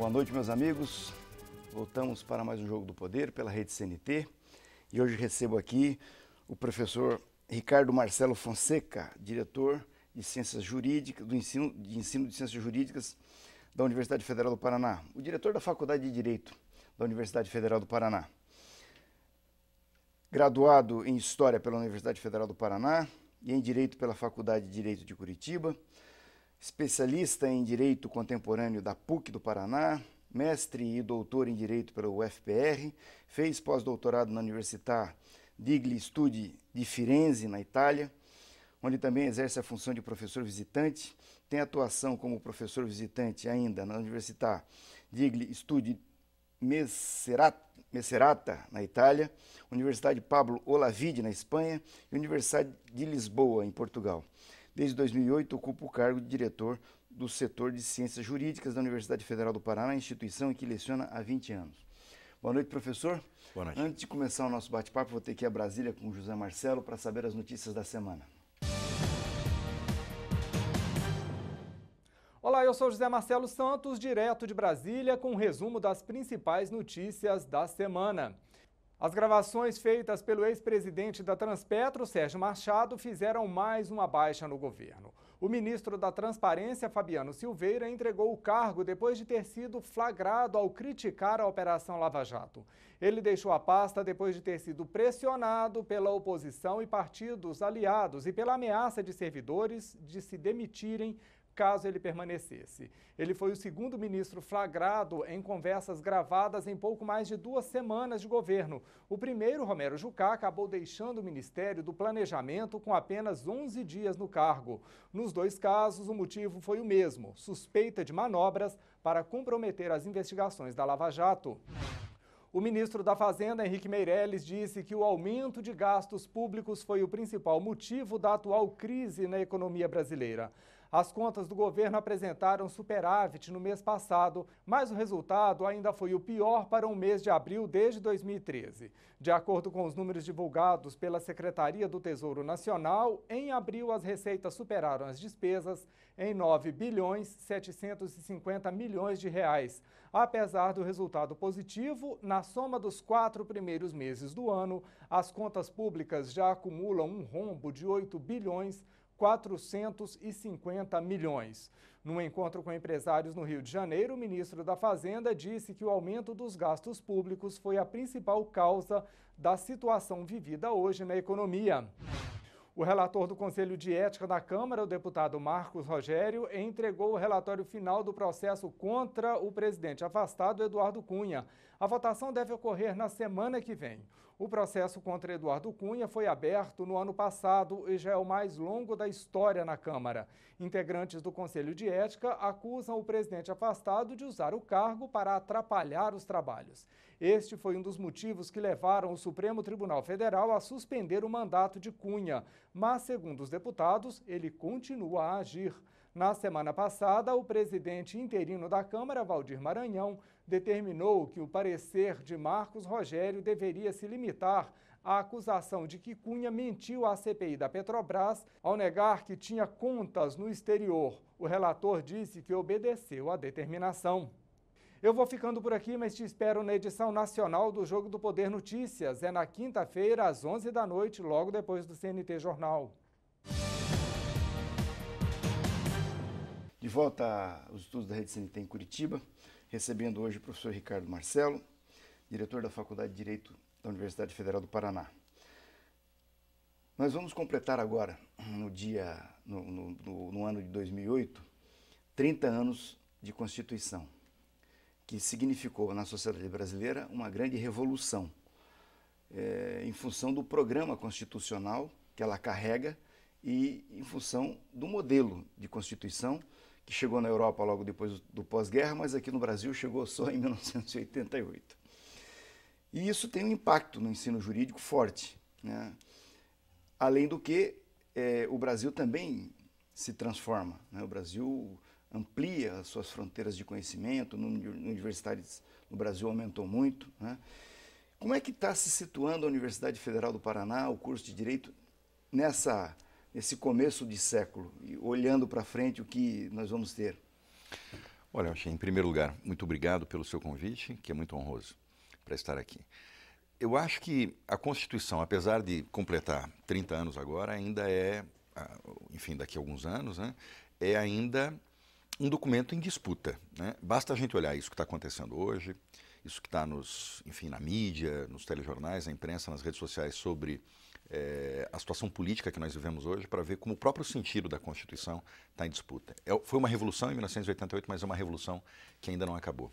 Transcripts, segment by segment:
Boa noite, meus amigos. Voltamos para mais um Jogo do Poder pela Rede CNT e hoje recebo aqui o professor Ricardo Marcelo Fonseca, diretor de Ciências Jurídicas, de ensino de Ciências Jurídicas da Universidade Federal do Paraná, o diretor da Faculdade de Direito da Universidade Federal do Paraná. Graduado em História pela Universidade Federal do Paraná e em Direito pela Faculdade de Direito de Curitiba, especialista em Direito Contemporâneo da PUC do Paraná, mestre e doutor em Direito pela UFPR, fez pós-doutorado na Università degli Studi di Firenze, na Itália, onde também exerce a função de professor visitante, tem atuação como professor visitante ainda na Università degli Studi Macerata, na Itália, Universidade Pablo Olavide, na Espanha, e Universidade de Lisboa, em Portugal. Desde 2008, ocupa o cargo de diretor do setor de Ciências Jurídicas da Universidade Federal do Paraná, instituição em que leciona há 20 anos. Boa noite, professor. Boa noite. Antes de começar o nosso bate-papo, vou ter que ir a Brasília com o José Marcelo para saber as notícias da semana. Olá, eu sou José Marcelo Santos, direto de Brasília, com um resumo das principais notícias da semana. As gravações feitas pelo ex-presidente da Transpetro, Sérgio Machado, fizeram mais uma baixa no governo. O ministro da Transparência, Fabiano Silveira, entregou o cargo depois de ter sido flagrado ao criticar a Operação Lava Jato. Ele deixou a pasta depois de ter sido pressionado pela oposição e partidos aliados e pela ameaça de servidores de se demitirem caso ele permanecesse. Ele foi o segundo ministro flagrado em conversas gravadas em pouco mais de 2 semanas de governo. O primeiro, Romero Jucá, acabou deixando o Ministério do Planejamento com apenas 11 dias no cargo. Nos 2 casos, o motivo foi o mesmo: suspeita de manobras para comprometer as investigações da Lava Jato. O ministro da Fazenda, Henrique Meirelles, disse que o aumento de gastos públicos foi o principal motivo da atual crise na economia brasileira. As contas do governo apresentaram superávit no mês passado, mas o resultado ainda foi o pior para o mês de abril desde 2013. De acordo com os números divulgados pela Secretaria do Tesouro Nacional, em abril as receitas superaram as despesas em 9 bilhões 750 milhões de reais. Apesar do resultado positivo, na soma dos 4 primeiros meses do ano, as contas públicas já acumulam um rombo de 8 bilhões 450 milhões. Num encontro com empresários no Rio de Janeiro, o ministro da Fazenda disse que o aumento dos gastos públicos foi a principal causa da situação vivida hoje na economia. O relator do Conselho de Ética da Câmara, o deputado Marcos Rogério, entregou o relatório final do processo contra o presidente afastado Eduardo Cunha. A votação deve ocorrer na semana que vem. O processo contra Eduardo Cunha foi aberto no ano passado e já é o mais longo da história na Câmara. Integrantes do Conselho de Ética acusam o presidente afastado de usar o cargo para atrapalhar os trabalhos. Este foi um dos motivos que levaram o Supremo Tribunal Federal a suspender o mandato de Cunha, mas, segundo os deputados, ele continua a agir. Na semana passada, o presidente interino da Câmara, Valdir Maranhão, determinou que o parecer de Marcos Rogério deveria se limitar à acusação de que Cunha mentiu à CPI da Petrobras ao negar que tinha contas no exterior. O relator disse que obedeceu à determinação. Eu vou ficando por aqui, mas te espero na edição nacional do Jogo do Poder Notícias. É na quinta-feira, às 11 da noite, logo depois do CNT Jornal. De volta aos estudos da Rede CNT em Curitiba, recebendo hoje o professor Ricardo Marcelo, diretor da Faculdade de Direito da Universidade Federal do Paraná. Nós vamos completar agora, no ano de 2008, 30 anos de Constituição, que significou na sociedade brasileira uma grande revolução, em função do programa constitucional que ela carrega e em função do modelo de Constituição que chegou na Europa logo depois do pós-guerra, mas aqui no Brasil chegou só em 1988. E isso tem um impacto no ensino jurídico forte, né? Além do que, o Brasil também se transforma, né? O Brasil amplia as suas fronteiras de conhecimento, o número de universidades no Brasil aumentou muito, né? Como é que está se situando a Universidade Federal do Paraná, o curso de Direito, nesse começo de século, e olhando para frente o que nós vamos ter? Olha, em primeiro lugar, muito obrigado pelo seu convite, que é muito honroso para estar aqui. Eu acho que a Constituição, apesar de completar 30 anos agora, ainda é, enfim, daqui a alguns anos, né, é ainda um documento em disputa, né? Basta a gente olhar isso que está acontecendo hoje, isso que está enfim, na mídia, nos telejornais, na imprensa, nas redes sociais sobre a situação política que nós vivemos hoje, para ver como o próprio sentido da Constituição está em disputa. Foi uma revolução em 1988, mas é uma revolução que ainda não acabou.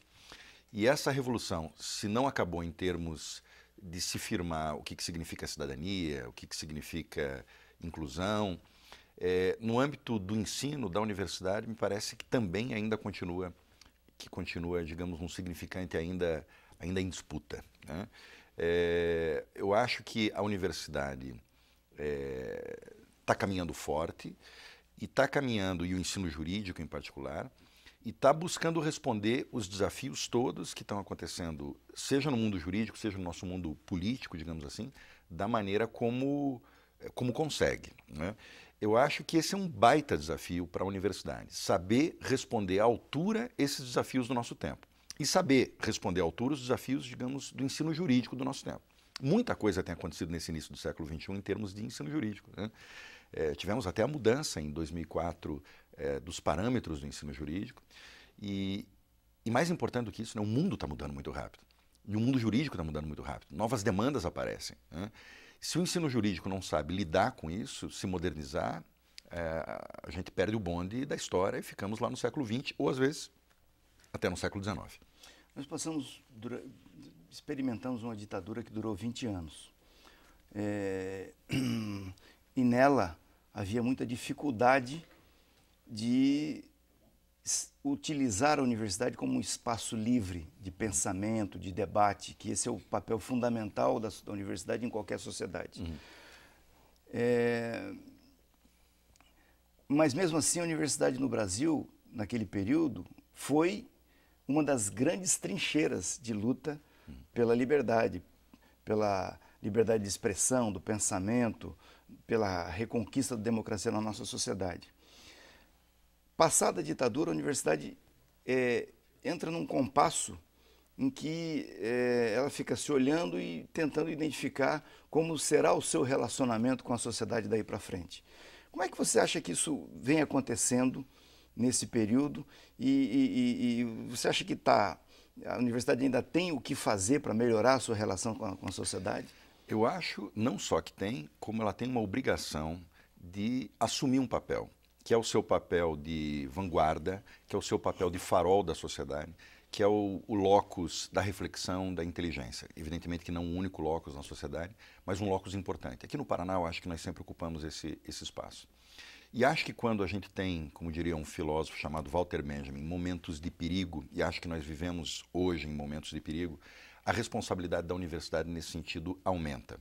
E essa revolução, se não acabou em termos de se firmar o que significa cidadania, o que significa inclusão, no âmbito do ensino, da universidade, me parece que também ainda continua, digamos, um significante ainda em disputa, né? Eu acho que a universidade está caminhando forte, e está caminhando, e o ensino jurídico em particular, e está buscando responder os desafios todos que estão acontecendo, seja no mundo jurídico, seja no nosso mundo político, digamos assim, da maneira como consegue, né? Eu acho que esse é um baita desafio para a universidade, saber responder à altura esses desafios do nosso tempo. E saber responder à altura os desafios, digamos, do ensino jurídico do nosso tempo. Muita coisa tem acontecido nesse início do século XXI em termos de ensino jurídico, né? Tivemos até a mudança em 2004 dos parâmetros do ensino jurídico. E mais importante do que isso, né, o mundo está mudando muito rápido. E o mundo jurídico está mudando muito rápido. Novas demandas aparecem, né? Se o ensino jurídico não sabe lidar com isso, se modernizar, a gente perde o bonde da história e ficamos lá no século XX, ou às vezes até no século XIX. Nós experimentamos uma ditadura que durou 20 anos. E nela havia muita dificuldade de utilizar a universidade como um espaço livre de pensamento, de debate, que esse é o papel fundamental da universidade em qualquer sociedade. Mas mesmo assim a universidade no Brasil, naquele período, foi uma das grandes trincheiras de luta pela liberdade de expressão, do pensamento, pela reconquista da democracia na nossa sociedade. Passada a ditadura, a universidade entra num compasso em que ela fica se olhando e tentando identificar como será o seu relacionamento com a sociedade daí para frente. Como é que você acha que isso vem acontecendo nesse período? E você acha que a universidade ainda tem o que fazer para melhorar a sua relação com a sociedade? Eu acho não só que tem, como ela tem uma obrigação de assumir um papel, que é o seu papel de vanguarda, que é o seu papel de farol da sociedade, que é o locus da reflexão, da inteligência. Evidentemente que não um único locus na sociedade, mas um locus importante. Aqui no Paraná, eu acho que nós sempre ocupamos esse espaço. E acho que quando a gente tem, como diria um filósofo chamado Walter Benjamin, momentos de perigo, e acho que nós vivemos hoje em momentos de perigo, a responsabilidade da universidade nesse sentido aumenta.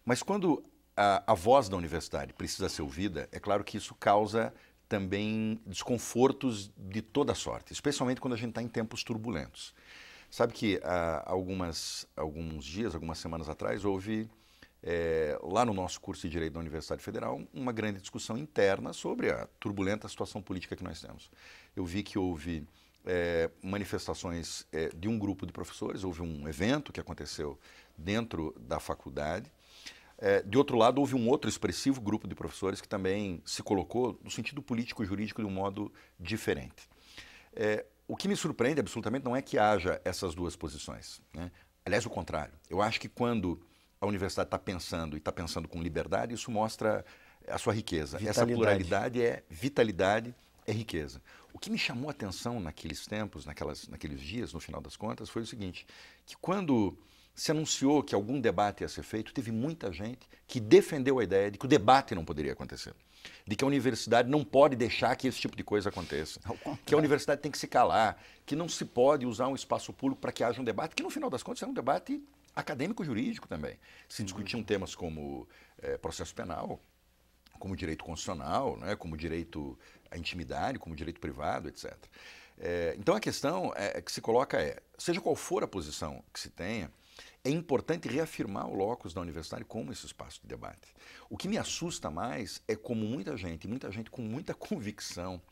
Mas quando a voz da universidade precisa ser ouvida, é claro que isso causa também desconfortos de toda sorte, especialmente quando a gente está em tempos turbulentos. Sabe que há alguns dias, algumas semanas atrás, houve, lá no nosso curso de Direito da Universidade Federal, uma grande discussão interna sobre a turbulenta situação política que nós temos. Eu vi que houve manifestações de um grupo de professores, houve um evento que aconteceu dentro da faculdade. De outro lado, houve um outro expressivo grupo de professores que também se colocou no sentido político-jurídico de um modo diferente. O que me surpreende absolutamente não é que haja essas duas posições, né? Aliás, o contrário. Eu acho que quando a universidade está pensando e está pensando com liberdade, isso mostra a sua riqueza. Vitalidade. Essa pluralidade é vitalidade, é riqueza. O que me chamou a atenção naqueles tempos, naqueles dias, no final das contas, foi o seguinte, que quando se anunciou que algum debate ia ser feito, teve muita gente que defendeu a ideia de que o debate não poderia acontecer, de que a universidade não pode deixar que esse tipo de coisa aconteça, que a universidade tem que se calar, que não se pode usar um espaço público para que haja um debate, que no final das contas é um debate acadêmico-jurídico também. Se discutiam temas como processo penal, como direito constitucional, né, como direito à intimidade, como direito privado, etc. Então a questão que se coloca seja qual for a posição que se tenha, é importante reafirmar o locus da universidade como esse espaço de debate. O que me assusta mais é como muita gente com muita convicção,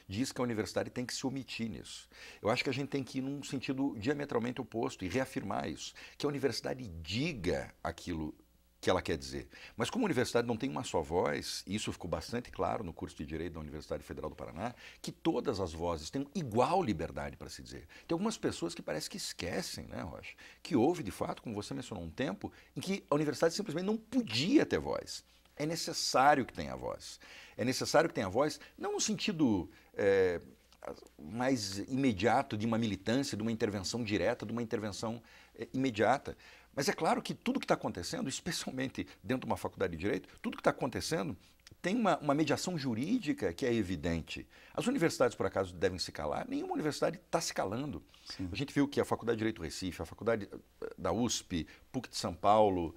diz que a universidade tem que se omitir nisso. Eu acho que a gente tem que ir num sentido diametralmente oposto e reafirmar isso, que a universidade diga aquilo que ela quer dizer. Mas como a universidade não tem uma só voz, e isso ficou bastante claro no curso de Direito da Universidade Federal do Paraná, que todas as vozes têm igual liberdade para se dizer. Tem algumas pessoas que parece que esquecem, né, Rocha? Que houve, de fato, como você mencionou, um tempo em que a universidade simplesmente não podia ter voz. É necessário que tenha voz. É necessário que tenha voz, não no sentido mais imediato de uma militância, de uma intervenção direta, de uma intervenção imediata. Mas é claro que tudo que está acontecendo, especialmente dentro de uma faculdade de Direito, tudo que está acontecendo tem uma mediação jurídica que é evidente. As universidades, por acaso, devem se calar? Nenhuma universidade está se calando. Sim. A gente viu que a Faculdade de Direito do Recife, a Faculdade da USP, PUC de São Paulo,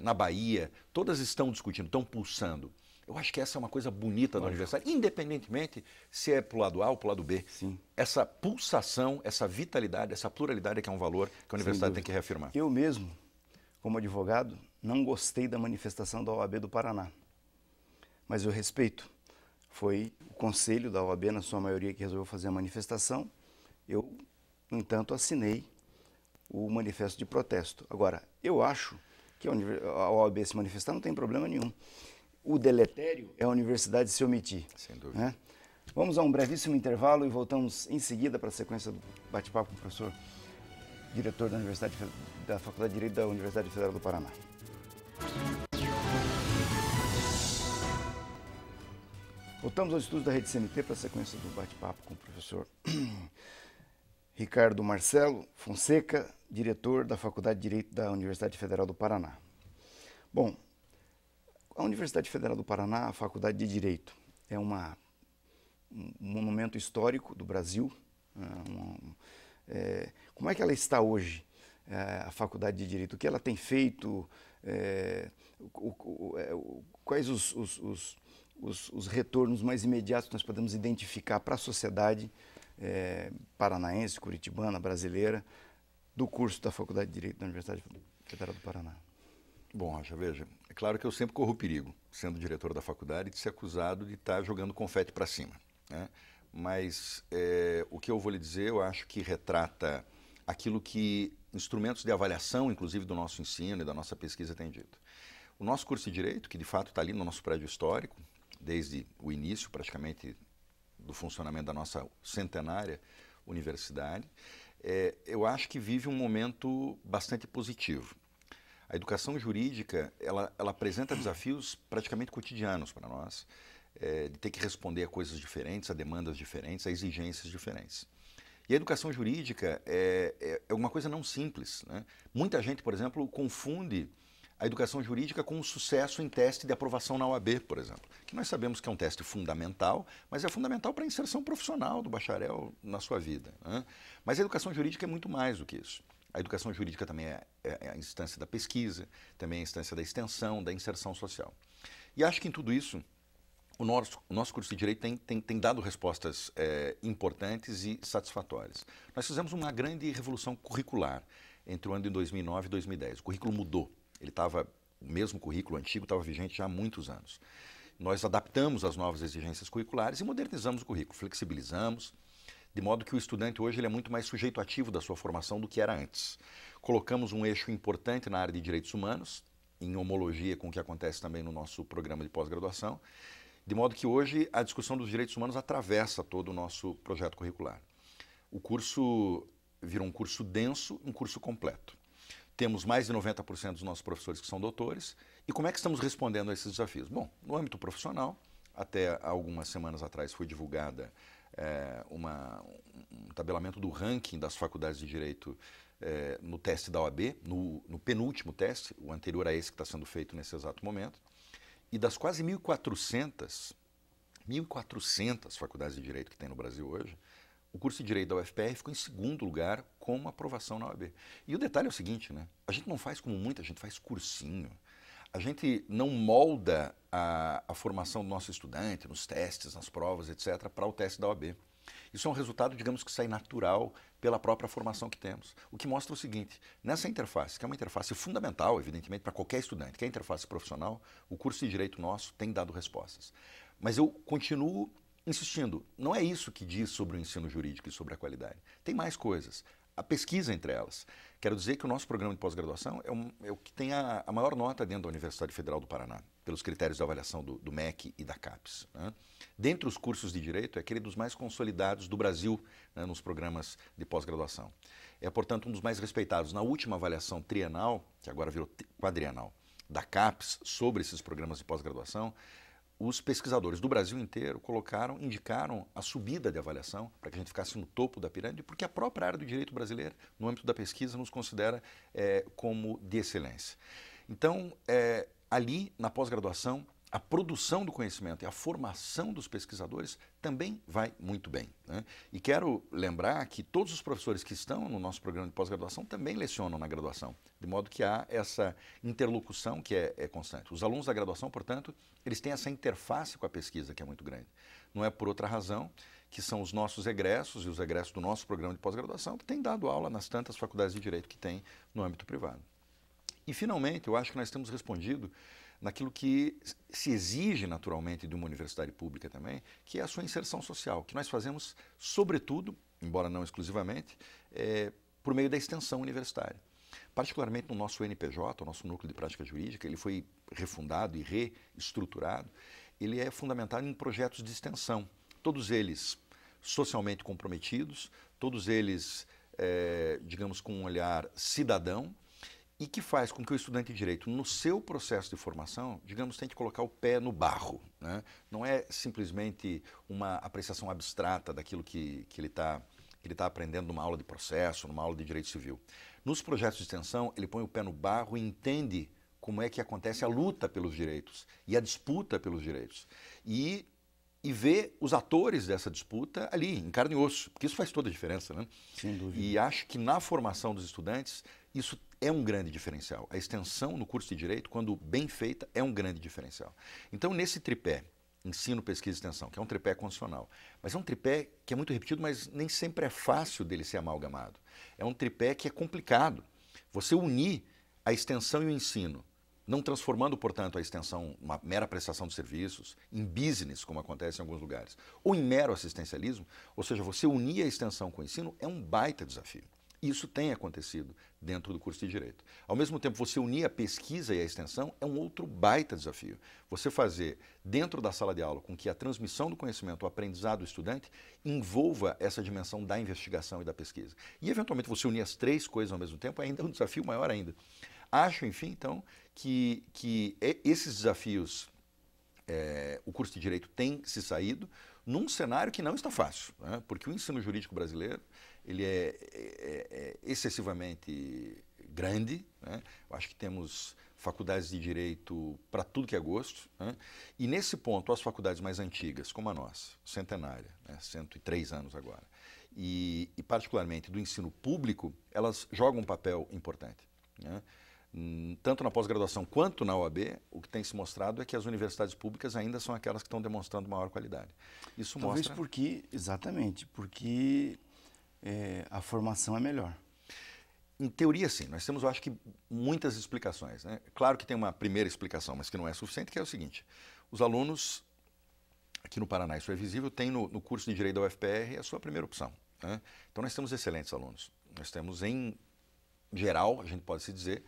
na Bahia, todas estão discutindo, estão pulsando. Eu acho que essa é uma coisa bonita da universidade, independentemente se é para o lado A ou para o lado B. Sim. Essa pulsação, essa vitalidade, essa pluralidade é que é um valor que a universidade tem que reafirmar. Eu mesmo, como advogado, não gostei da manifestação da OAB do Paraná. Mas eu respeito. Foi o conselho da OAB, na sua maioria, que resolveu fazer a manifestação. Eu, no entanto, assinei o manifesto de protesto. Agora, eu acho que a OAB se manifestar não tem problema nenhum. O deletério é a universidade se omitir. Sem dúvida. Né? Vamos a um brevíssimo intervalo e voltamos em seguida para a sequência do bate-papo com o professor, diretor da Faculdade de Direito da Universidade Federal do Paraná. Voltamos aos estudos da Rede CNT para a sequência do bate-papo com o professor Ricardo Marcelo Fonseca, diretor da Faculdade de Direito da Universidade Federal do Paraná. Bom, a Universidade Federal do Paraná, a Faculdade de Direito, é um monumento histórico do Brasil. Como é que ela está hoje, a Faculdade de Direito? O que ela tem feito? Quais os retornos mais imediatos que nós podemos identificar para a sociedade paranaense, curitibana, brasileira, do curso da Faculdade de Direito da Universidade Federal do Paraná? Bom, Rocha, veja, é claro que eu sempre corro o perigo, sendo diretor da faculdade, de ser acusado de estar jogando confete para cima, né? Mas o que eu vou lhe dizer, eu acho que retrata aquilo que instrumentos de avaliação, inclusive do nosso ensino e da nossa pesquisa, têm dito. O nosso curso de Direito, que de fato está ali no nosso prédio histórico, desde o início praticamente do funcionamento da nossa centenária universidade, eu acho que vive um momento bastante positivo. A educação jurídica, ela apresenta desafios praticamente cotidianos para nós, de ter que responder a coisas diferentes, a demandas diferentes, a exigências diferentes. E a educação jurídica é uma coisa não simples, né? Muita gente, por exemplo, confunde a educação jurídica com o sucesso em teste de aprovação na OAB, por exemplo, que nós sabemos que é um teste fundamental, mas é fundamental para a inserção profissional do bacharel na sua vida, né? Mas a educação jurídica é muito mais do que isso. A educação jurídica também é a instância da pesquisa, também é a instância da extensão, da inserção social. E acho que em tudo isso, o nosso curso de Direito tem dado respostas importantes e satisfatórias. Nós fizemos uma grande revolução curricular entre o ano de 2009 e 2010. O currículo mudou. O mesmo currículo antigo estava vigente já há muitos anos. Nós adaptamos as novas exigências curriculares e modernizamos o currículo, flexibilizamos, de modo que o estudante hoje ele é muito mais sujeito ativo da sua formação do que era antes. Colocamos um eixo importante na área de direitos humanos, em homologia com o que acontece também no nosso programa de pós-graduação, de modo que hoje a discussão dos direitos humanos atravessa todo o nosso projeto curricular. O curso virou um curso denso, um curso completo. Temos mais de 90% dos nossos professores que são doutores. E como é que estamos respondendo a esses desafios? Bom, no âmbito profissional, até algumas semanas atrás foi divulgada um tabelamento do ranking das faculdades de Direito no teste da OAB, no penúltimo teste, o anterior a esse que está sendo feito nesse exato momento. E das quase 1.400 faculdades de Direito que tem no Brasil hoje, o curso de Direito da UFPR ficou em segundo lugar com uma aprovação na OAB. E o detalhe é o seguinte, né? A gente não faz como muita gente faz cursinho. A gente não molda a formação do nosso estudante nos testes, nas provas, etc., para o teste da OAB. Isso é um resultado, digamos que sai natural pela própria formação que temos. O que mostra o seguinte, nessa interface, que é uma interface fundamental, evidentemente, para qualquer estudante, que é a interface profissional, o curso de Direito nosso tem dado respostas. Mas eu continuo insistindo, não é isso que diz sobre o ensino jurídico e sobre a qualidade. Tem mais coisas. A pesquisa entre elas. Quero dizer que o nosso programa de pós-graduação é o que tem a maior nota dentro da Universidade Federal do Paraná, pelos critérios de avaliação do MEC e da CAPES. Né? Dentre os cursos de Direito, é aquele dos mais consolidados do Brasil, né, nos programas de pós-graduação. É, portanto, um dos mais respeitados. Na última avaliação trienal, que agora virou quadrienal, da CAPES sobre esses programas de pós-graduação, os pesquisadores do Brasil inteiro indicaram a subida de avaliação para que a gente ficasse no topo da pirâmide, porque a própria área do direito brasileiro, no âmbito da pesquisa, nos considera como de excelência. Então, ali na pós-graduação, a produção do conhecimento e a formação dos pesquisadores também vai muito bem. Né? E quero lembrar que todos os professores que estão no nosso programa de pós-graduação também lecionam na graduação, de modo que há essa interlocução que é constante. Os alunos da graduação, portanto, eles têm essa interface com a pesquisa que é muito grande. Não é por outra razão que são os nossos egressos e os egressos do nosso programa de pós-graduação que têm dado aula nas tantas faculdades de Direito que tem no âmbito privado. E, finalmente, eu acho que nós temos respondido naquilo que se exige naturalmente de uma universidade pública também, que é a sua inserção social, que nós fazemos, sobretudo, embora não exclusivamente, por meio da extensão universitária. Particularmente no nosso NPJ, o nosso Núcleo de Prática Jurídica, ele foi refundado e reestruturado, ele é fundamentado em projetos de extensão, todos eles socialmente comprometidos, todos eles, digamos, com um olhar cidadão, e que faz com que o estudante de Direito, no seu processo de formação, digamos, tem que colocar o pé no barro. Né? Não é simplesmente uma apreciação abstrata daquilo que ele está aprendendo numa aula de processo, numa aula de Direito Civil. Nos projetos de extensão, ele põe o pé no barro e entende como é que acontece a luta pelos direitos e a disputa pelos direitos. E vê os atores dessa disputa ali, em carne e osso, porque isso faz toda a diferença. Né? Sem dúvida. E acho que na formação dos estudantes, isso é um grande diferencial. A extensão no curso de Direito, quando bem feita, é um grande diferencial. Então, nesse tripé, ensino, pesquisa e extensão, que é um tripé constitucional, mas é um tripé que é muito repetido, mas nem sempre é fácil dele ser amalgamado. É um tripé que é complicado. Você unir a extensão e o ensino, não transformando, portanto, a extensão uma mera prestação de serviços, em business, como acontece em alguns lugares, ou em mero assistencialismo, ou seja, você unir a extensão com o ensino é um baita desafio. Isso tem acontecido dentro do curso de Direito. Ao mesmo tempo, você unir a pesquisa e a extensão é um outro baita desafio. Você fazer dentro da sala de aula com que a transmissão do conhecimento, o aprendizado do estudante, envolva essa dimensão da investigação e da pesquisa. E, eventualmente, você unir as três coisas ao mesmo tempo ainda é um desafio maior ainda. Acho, enfim, então, que esses desafios, o curso de Direito tem se num cenário que não está fácil, né? Porque o ensino jurídico brasileiro ele é excessivamente grande, né? Eu acho que temos faculdades de Direito para tudo que é gosto, né? E nesse ponto, as faculdades mais antigas, como a nossa, centenária, né? 103 anos agora, e particularmente do ensino público, elas jogam um papel importante, né? Tanto na pós-graduação quanto na OAB, o que tem se mostrado é que as universidades públicas ainda são aquelas que estão demonstrando maior qualidade. Isso Talvez mostra... exatamente, porque a formação é melhor. Em teoria, sim. Nós temos, eu acho que, muitas explicações, né? Claro que tem uma primeira explicação, mas que não é suficiente, que é o seguinte. Os alunos, aqui no Paraná, isso é visível, têm no curso de Direito da UFPR a sua primeira opção, né? Então, nós temos excelentes alunos. Nós temos, em geral, a gente pode se dizer,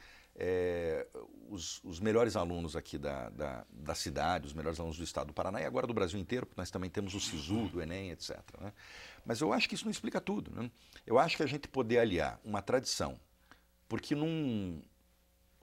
os melhores alunos aqui da cidade, os melhores alunos do estado do Paraná e agora do Brasil inteiro, porque nós também temos o SISU, do Enem, etc. Né? Mas eu acho que isso não explica tudo. Né? Eu acho que a gente poder aliar uma tradição, porque num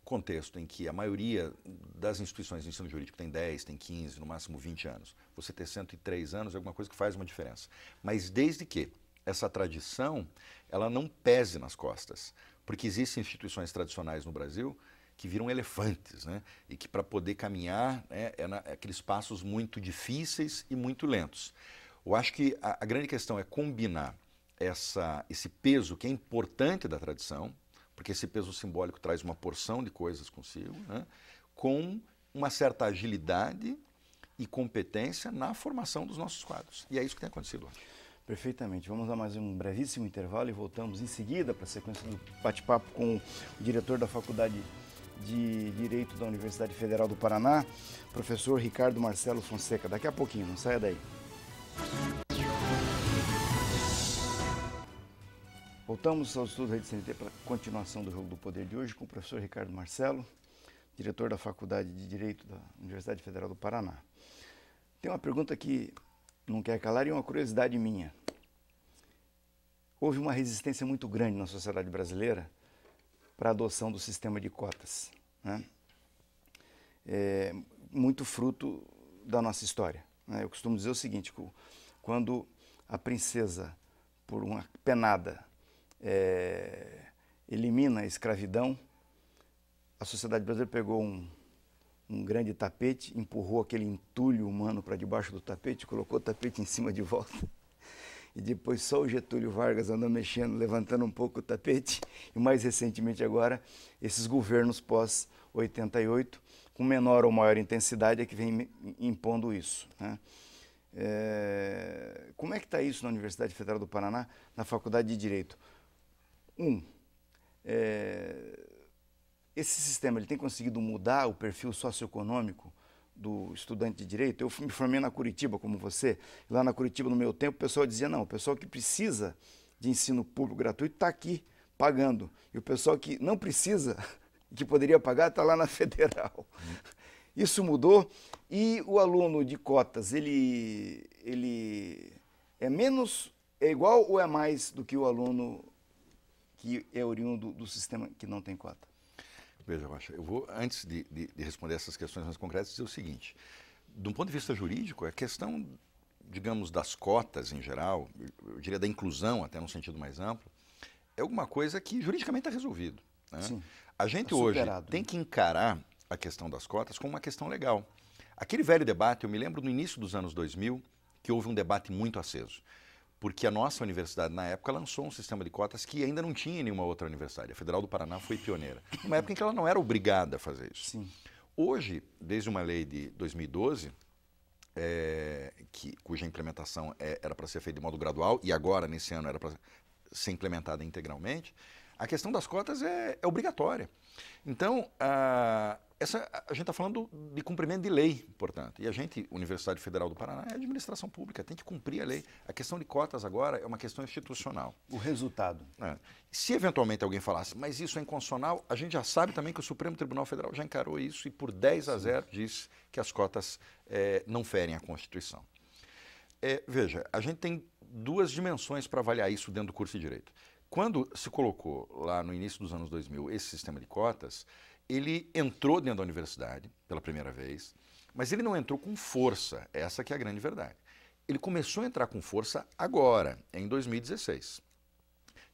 contexto em que a maioria das instituições de ensino jurídico tem 10, tem 15, no máximo 20 anos, você ter 103 anos é alguma coisa que faz uma diferença. Mas desde que essa tradição ela não pese nas costas, porque existem instituições tradicionais no Brasil que viram elefantes, né? E que para poder caminhar, né, aqueles passos muito difíceis e muito lentos. Eu acho que a grande questão é combinar esse peso que é importante da tradição, porque esse peso simbólico traz uma porção de coisas consigo, né, com uma certa agilidade e competência na formação dos nossos quadros. E é isso que tem acontecido hoje. Perfeitamente. Vamos a mais um brevíssimo intervalo e voltamos em seguida para a sequência do bate-papo com o diretor da Faculdade de Direito da Universidade Federal do Paraná, professor Ricardo Marcelo Fonseca. Daqui a pouquinho, não saia daí. Voltamos ao estudo da Rede CNT para a continuação do Jogo do Poder de hoje com o professor Ricardo Marcelo, diretor da Faculdade de Direito da Universidade Federal do Paraná. Tem uma pergunta que não quer calar e uma curiosidade minha. Houve uma resistência muito grande na sociedade brasileira para a adoção do sistema de cotas, né? Muito fruto da nossa história, né? Eu costumo dizer o seguinte, quando a princesa, por uma penada, elimina a escravidão, a sociedade brasileira pegou um grande tapete, empurrou aquele entulho humano para debaixo do tapete, colocou o tapete em cima de volta. E depois só o Getúlio Vargas andou mexendo, levantando um pouco o tapete. E mais recentemente agora, esses governos pós-88, com menor ou maior intensidade, é que vem impondo isso, né? Como é que está isso na Universidade Federal do Paraná, na Faculdade de Direito? Esse sistema ele tem conseguido mudar o perfil socioeconômico do estudante de Direito? Eu me formei na Curitiba, como você. Lá na Curitiba, no meu tempo, o pessoal dizia, não, o pessoal que precisa de ensino público gratuito está aqui, pagando. E o pessoal que não precisa, que poderia pagar, está lá na Federal. Isso mudou. E o aluno de cotas, ele é igual ou é mais do que o aluno que é oriundo do sistema que não tem cota? Veja, Rocha, eu vou, antes de responder essas questões mais concretas, dizer o seguinte. De um ponto de vista jurídico, a questão, digamos, das cotas em geral, eu diria da inclusão até num sentido mais amplo, é alguma coisa que juridicamente está resolvido, né? Sim, a gente tá hoje superado, tem né? que encarar a questão das cotas como uma questão legal. Aquele velho debate, eu me lembro no início dos anos 2000, que houve um debate muito aceso. Porque a nossa universidade, na época, lançou um sistema de cotas que ainda não tinha em nenhuma outra universidade. A Federal do Paraná foi pioneira. Numa época em que ela não era obrigada a fazer isso. Sim. Hoje, desde uma lei de 2012, cuja implementação era para ser feita de modo gradual, e agora, nesse ano, era para ser implementada integralmente, a questão das cotas é obrigatória. Então, a gente está falando de cumprimento de lei, portanto. E a gente, Universidade Federal do Paraná, é administração pública, tem que cumprir a lei. A questão de cotas agora é uma questão institucional. O resultado. Se eventualmente alguém falasse, mas isso é inconstitucional, a gente já sabe também que o Supremo Tribunal Federal já encarou isso e por 10-0 disse que as cotas não ferem a Constituição. Veja, a gente tem duas dimensões para avaliar isso dentro do curso de Direito. Quando se colocou lá no início dos anos 2000 esse sistema de cotas, ele entrou dentro da universidade pela primeira vez, mas ele não entrou com força, essa que é a grande verdade. Ele começou a entrar com força agora, em 2016.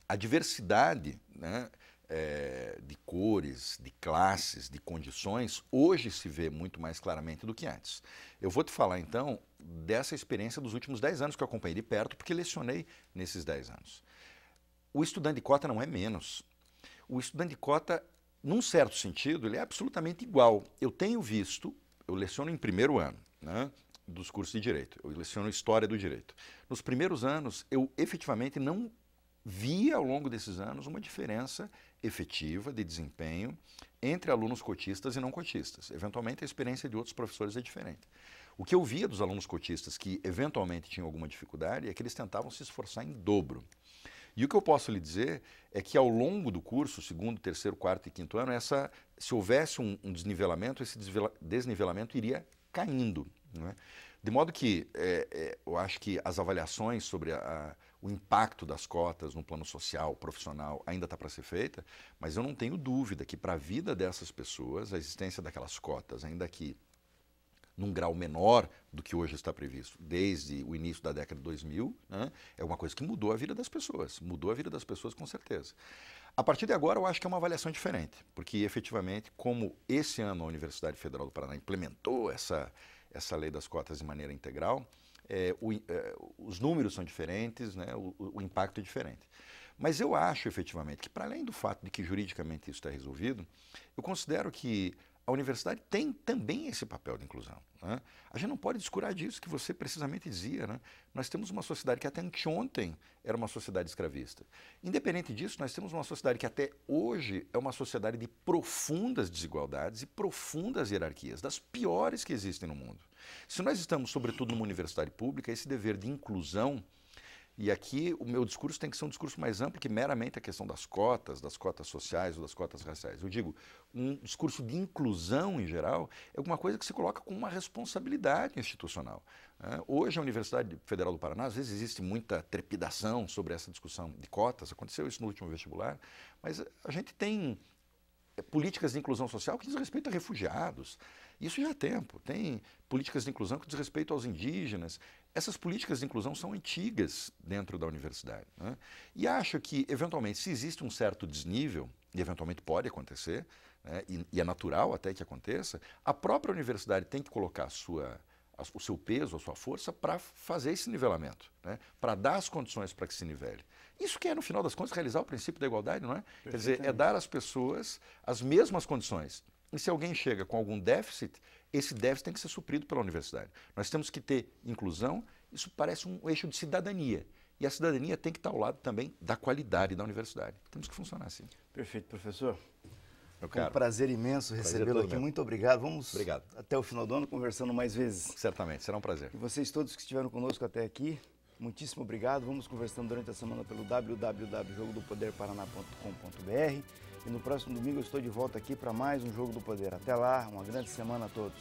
A diversidade, né, de cores, de classes, de condições, hoje se vê muito mais claramente do que antes. Eu vou te falar então dessa experiência dos últimos 10 anos que eu acompanhei de perto, porque lecionei nesses 10 anos. O estudante de cota não é menos. O estudante de cota, num certo sentido, ele é absolutamente igual. Eu tenho visto, eu leciono em primeiro ano, né, dos cursos de Direito, eu leciono História do Direito. Nos primeiros anos, eu efetivamente não via ao longo desses anos uma diferença efetiva de desempenho entre alunos cotistas e não cotistas. Eventualmente, a experiência de outros professores é diferente. O que eu via dos alunos cotistas que eventualmente tinham alguma dificuldade é que eles tentavam se esforçar em dobro. E o que eu posso lhe dizer é que ao longo do curso, segundo, terceiro, quarto e quinto ano, se houvesse um desnivelamento, esse desnivelamento iria caindo, né? De modo que eu acho que as avaliações sobre o impacto das cotas no plano social, profissional, ainda está para ser feita, mas eu não tenho dúvida que para a vida dessas pessoas, a existência daquelas cotas, ainda que num grau menor do que hoje está previsto, desde o início da década de 2000, né, é uma coisa que mudou a vida das pessoas com certeza. A partir de agora, eu acho que é uma avaliação diferente, porque efetivamente, como esse ano a Universidade Federal do Paraná implementou essa lei das cotas de maneira integral, os números são diferentes, né, o impacto é diferente. Mas eu acho efetivamente que, para além do fato de que juridicamente isso está resolvido, eu considero que a universidade tem também esse papel de inclusão, né? A gente não pode descurar disso que você precisamente dizia, né? Nós temos uma sociedade que até anteontem era uma sociedade escravista. Independente disso, nós temos uma sociedade que até hoje é uma sociedade de profundas desigualdades e profundas hierarquias, das piores que existem no mundo. Se nós estamos, sobretudo numa universidade pública, esse dever de inclusão. E aqui o meu discurso tem que ser um discurso mais amplo que meramente a questão das cotas sociais ou das cotas raciais. Eu digo, um discurso de inclusão em geral é alguma coisa que se coloca com uma responsabilidade institucional. Hoje a Universidade Federal do Paraná, às vezes existe muita trepidação sobre essa discussão de cotas, aconteceu isso no último vestibular, mas a gente tem políticas de inclusão social que diz respeito a refugiados. Isso já há tempo. Tem políticas de inclusão que diz respeito aos indígenas. Essas políticas de inclusão são antigas dentro da universidade, né? E acho que, eventualmente, se existe um certo desnível, e eventualmente pode acontecer, né, e é natural até que aconteça, a própria universidade tem que colocar o seu peso, a sua força para fazer esse nivelamento, né, para dar as condições para que se nivele. Isso que é, no final das contas, realizar o princípio da igualdade, não é? Quer dizer, é dar às pessoas as mesmas condições. E se alguém chega com algum déficit, esse déficit tem que ser suprido pela universidade. Nós temos que ter inclusão, isso parece um eixo de cidadania. E a cidadania tem que estar ao lado também da qualidade da universidade. Temos que funcionar assim. Perfeito, professor. Foi um prazer imenso recebê-lo aqui. Muito obrigado. Vamos até o final do ano conversando mais vezes. Certamente, será um prazer. E vocês todos que estiveram conosco até aqui, muitíssimo obrigado. Vamos conversando durante a semana pelo www.jogodopoderparaná.com.br. E no próximo domingo eu estou de volta aqui para mais um Jogo do Poder. Até lá, uma grande semana a todos.